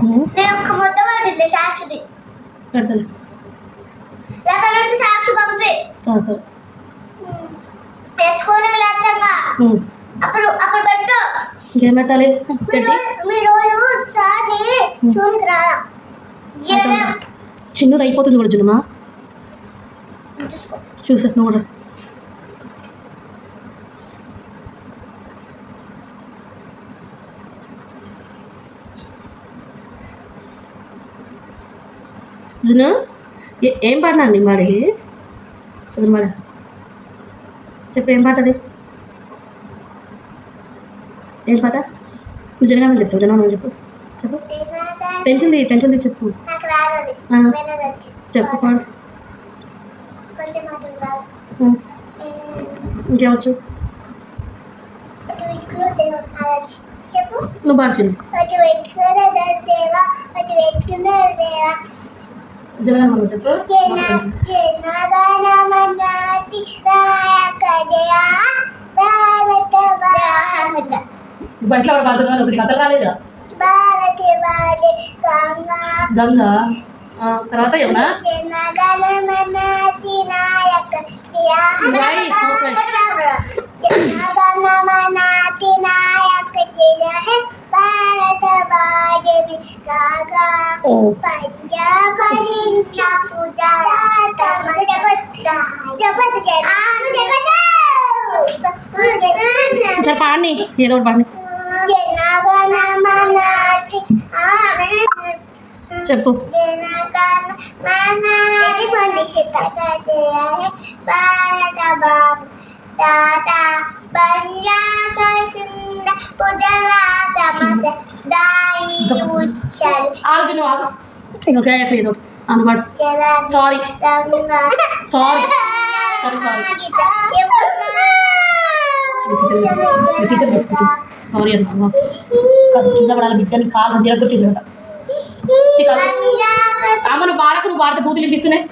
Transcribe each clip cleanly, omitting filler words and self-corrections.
నేను ఒక్క ముద్ద పడుతుంది సాక్షిది పెడతాను లేకపోతే సాక్షి పంపి సరే పెట్టుకోలేదు లేదంగా అప్పుడు పెట్టు ఇంకేం పెట్టాలి పెట్టి మీ రోజు సాది చూలికి రా చిన్నది అయిపోతుంది కూడా జున్నమా చూసా నువ్వు కూడా జున ఏం పాటనా అండి మాడికి అది మాడ చెప్పు ఏం పాట అది ఏం పాట నువ్వు జనగామని చెప్తావు జనగామని చెప్పు చెప్పు పెన్సిల్ తీ చెప్పు చెప్పు పాడు ఇంకేమొచ్చు నువ్వు పాడు చిన్న జనగామని చెప్పు బట్ల పాడుతుంది ఒకటి అసలు రాలేదా గంగా తర్వాత ఏమన్నా సరే పాడిని ఏదో ఒకటి పాడిని చెప్పు ఏదో అనుకోండి సారీ సారీ సారీ అన్నా కింద పడాలి బిడ్డని కాలు దగ్గర చెల్లిట నువ్వు పాడకు నువ్వు పాడితే బూతులు వినిపిస్తున్నాయి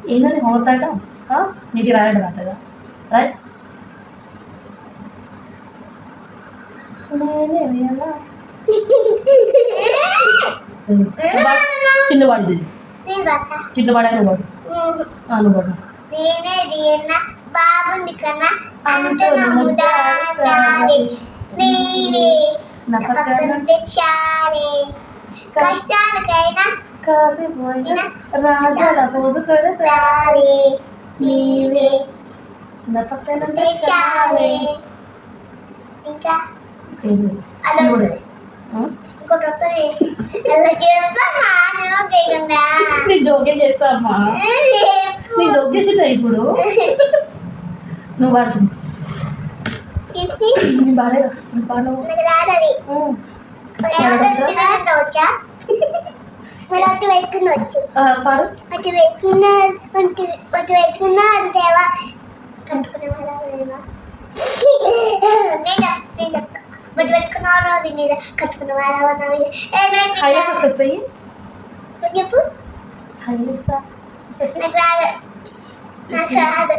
ఏంటండి హోంవర్క్ రాయట నీటి రాయడం రాటగా రాయ్ చిన్నవాడిది చిన్నవాడే నువ్వు పాడు బాగుంది కన్నా అంత తెచ్చాలే కష్టాలకైనా కాసిపోయినా రాజాల పోసుకొని రాలే నీవే నా పక్కన తెచ్చాలే ఇంకా ఇంకోటి వస్తుంది నేను జోక్యం చేస్తా అమ్మా నీ జోక్యేసిందా ఇప్పుడు నువ్వు వాడు బాగా పాడు దేవా కట్టుకునే పెట్టుకున్నాను అది మీద కట్టుకున్న వాళ్ళ చెప్పి చెప్పు నాకు రాదు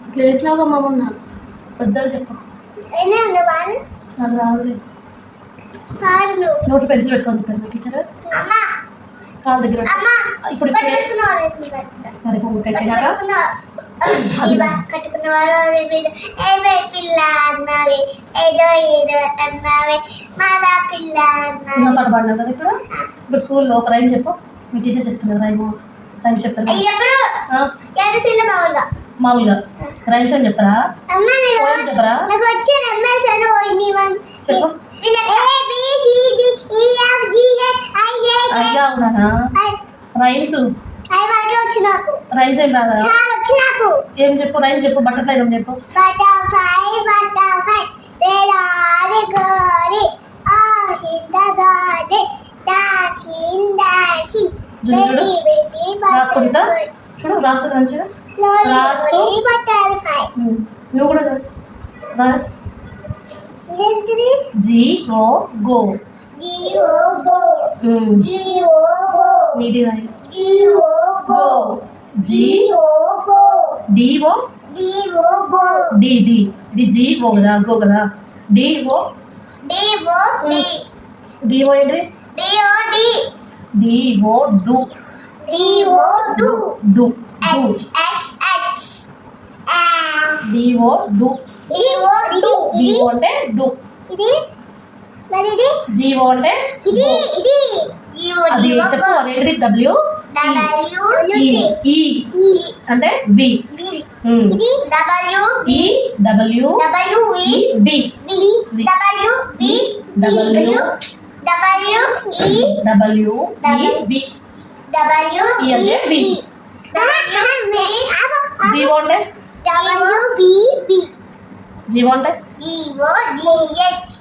ఇట్లా వేసినావుగా మా మొన్న పెద్దలు చెప్పు నాకు రాదులే నోటి పెన్సిల్ పెట్టుకోండి మీ టీచర్ కాలు దగ్గర ఇప్పుడు సరే కట్టుకున్న వాళ్ళు పిల్ల అన్నావి ఏదో అన్నావి మాదా పిల్ల సినిమా పాట పాడినావు కదా ఇప్పుడు స్కూల్లో ఒక రైమ్ చెప్పు మీ టీచర్ చెప్తున్నారు రైమ్స్ చెప్తారు మామూలుగా రైమ్స్ అని చెప్పరా చెప్పరా చెప్పు అయ్యా అవునా రైమ్స్ రైమ్స్ ఏం రాదా ఏం చెప్పు రైమ్స్ చెప్పు బటర్ఫ్లై ఏం చెప్పు రాసుకుంటా చూడు రాస్తు మంచిగా రాస్తూ నువ్వు కూడా జీఓ గో నీటి go G O D O D D ఇది జీఓ కదా గో కదా డిఓ డివో డి డివో ఏంటి? D O D D O do D O do do H H H D O do D O do D O అంటే డు ఇది మరి ఇది జీవో అంటే ఇది ఇది డివో అది డివో చెప్పు అదేంటిది? డబ్ల్యూ డబ్ల్యూ ఈ అంటే వి ఇది W E W W we B W we W W E W E B W E అంటే వి జీవో అంటే డబ్ల్యూ బి బి జీవో అంటే జీవో జిహెచ్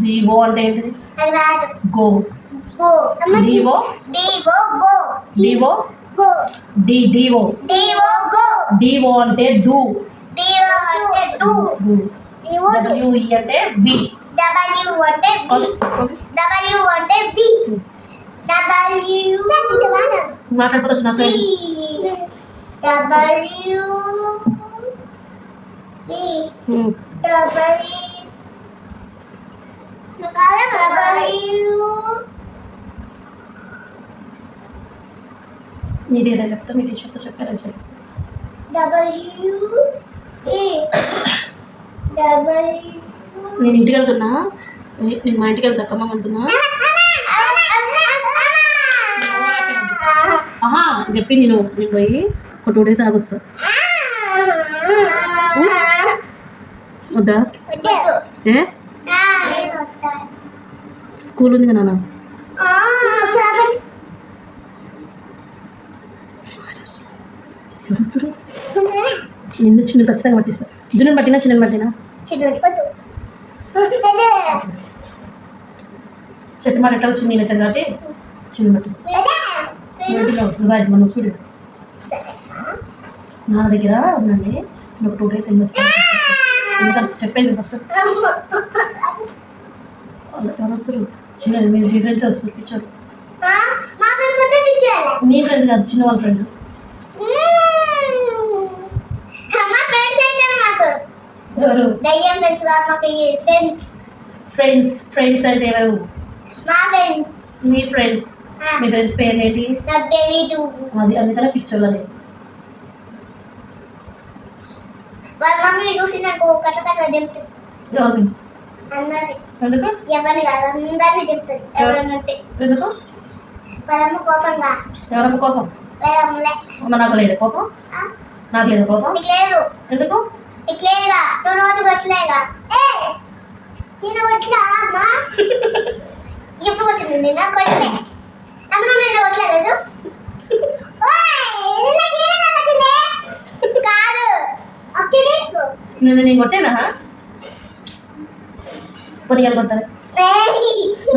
జీవో అంటే ఏంటిది? అది రాదు go go D O D O go D O go D O D O go D O అంటే do D O అంటే do D O W E అంటే బి డబ్ల్యూ అంటే బి డబ్ల్యూ అంటే బి డబ్ల్యూ మాట్లాడిపోవచ్చు నా స్టైల్ డబ్ల్యూ బి డబ్ల్యూ మీరు ఏదో చెప్తా మీరు చెప్తా చెప్పారు చేస్తాను నేను ఇంటికి వెళ్తున్నా నేను మా ఇంటికి వెళ్తా అక్కమ్మ వెళ్తున్నా ఆహా చెప్పింది నేను పోయి ఒక 2 days ఆగొస్తా వద్దా ఏ స్కూల్ ఉంది కదా నాన్న ఎవరు వస్తారు నిన్ను చిన్న ఖచ్చితంగా పట్టిస్తా జున్ను పట్టినా చిన్న పట్టినా చెట్టు మాట ఎట్లా వచ్చింది నేను ఎట్లా కాబట్టి చిన్న పట్టిస్తా మన స్పీడ్ నా దగ్గర ఉందండి నేను ఒక 2 days ఏం వస్తాను ఎందుకంటే చెప్పేది ఫస్ట్ ఎవరు వస్తారు చిన్న మీ ఫ్రెండ్స్ వస్తారు పిక్చర్ మీ ఫ్రెండ్స్ కాదు చిన్న వాళ్ళ ఫ్రెండ్ ఎవరు ఫ్రెండ్స్ అంటే ఎవరు మీ ఫ్రెండ్స్ మీ ఫ్రెండ్స్ పేరు ఏంటి అది అందుకనే పిక్చర్లో వాళ్ళ మమ్మీ చూసి నాకు కట్ల చెప్తుంది ఎవరిని అందరి ఎందుకు ఎవరిని కాదు అందరినీ చెప్తుంది ఎవరన్నంటే ఎందుకు వాళ్ళమ్మ కోపంగా ఎవరమ్మ కోపం వాళ్ళమ్మలే అమ్మ నాకు లేదు కోపం నాకు లేదు కోపం నీకు లేదు ఎందుకు నీకు లేదుగా నువ్వు రోజు కొట్టలేగా నేను కొట్లా అమ్మా ఎప్పుడు వచ్చింది నిన్న కొట్టలే అమ్మ నేను కొట్టలేదు కాదు నేను కొట్టేనా పొరియాలు కొడతారు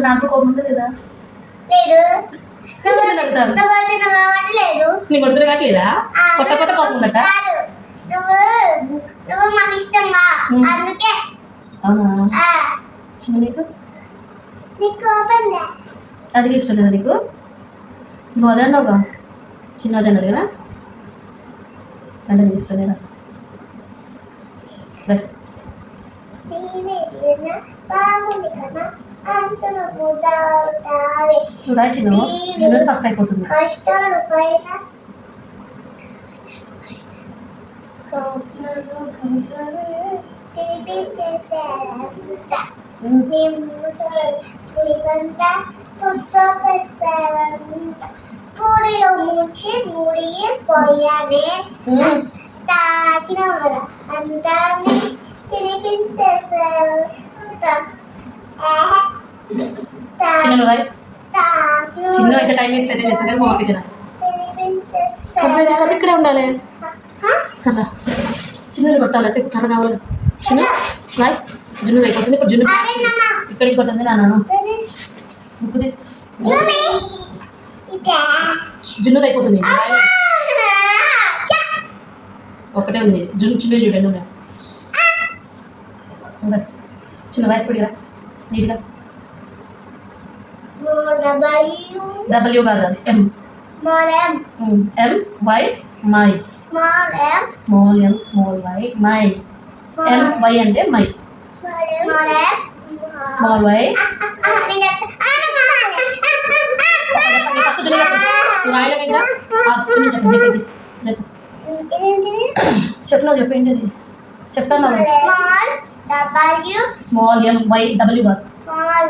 నాకు కోపం ఉంది లేదా లేదు నేను కొడుతురు కావట్లేదా కొత్త కొత్త కోపం ఉండట కాదు నువ్వు మాకు ఇష్టంగా అందుకే అవునా చిన్న నీకు నీకు కోపం అది ఇష్టం లేదా నీకు నువ్వు అదే అన్నావుగా చిన్న అదే అన్నాడు కదా అంటే నీకు ఇష్టం లేదా బాగుంది కదా అంతలో చూడా చిన్న ఫస్ట్ అయిపోతుంది కష్టాలు పైన పూరిలో ముంచి ముడిగి పోయానే తాకిన అంతాన్ని తినిపించేసారు చిన్న అయితే టైం వేస్ట్ అయితే చేస్తే కానీ బాగుంటుంది కర్ర అయితే కర్ర ఇక్కడే ఉండాలి కర్ర చిన్నది కొట్టాలంటే కర్ర కావాలి చిన్న రాయ్ జున్ను అయిపోతుంది ఇప్పుడు జున్ను ఇక్కడ ఇంకోటి ఉంది నాన్న ముక్కుది జున్నుది అయిపోతుంది ఒకటే ఉంది జున్ను చిన్న చూడండి ఉన్నాయి చిన్న వయసు పడిగా నీట్గా డబ్ల్యూ కాదు అది M M Y my small M small Y my M Y అంటే మై స్మాల్ వై నేను ఫస్ట్ జున్ను చెప్పు నువ్వు రాయలే కదా చిన్న చెప్పు చెప్పేది చెప్పు చెప్పు చెప్పు ఏంటి చెప్తాను small W small M Y W కాదు small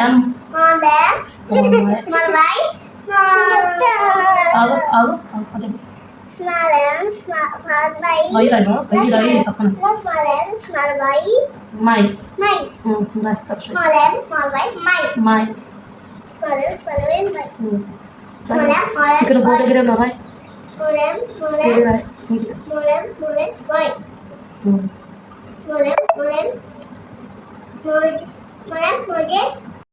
M small small y ఆగు ఆగు చెప్పు small m small y Y రాయను వై రాయి పక్కన small m small y my my రాయి first small m small y my my small m small y my small m ఇక్కడ board దగ్గర ఉన్నా రాయ్ small m small speed m రాయ్ నీట్గా small m small m y small m small m small m small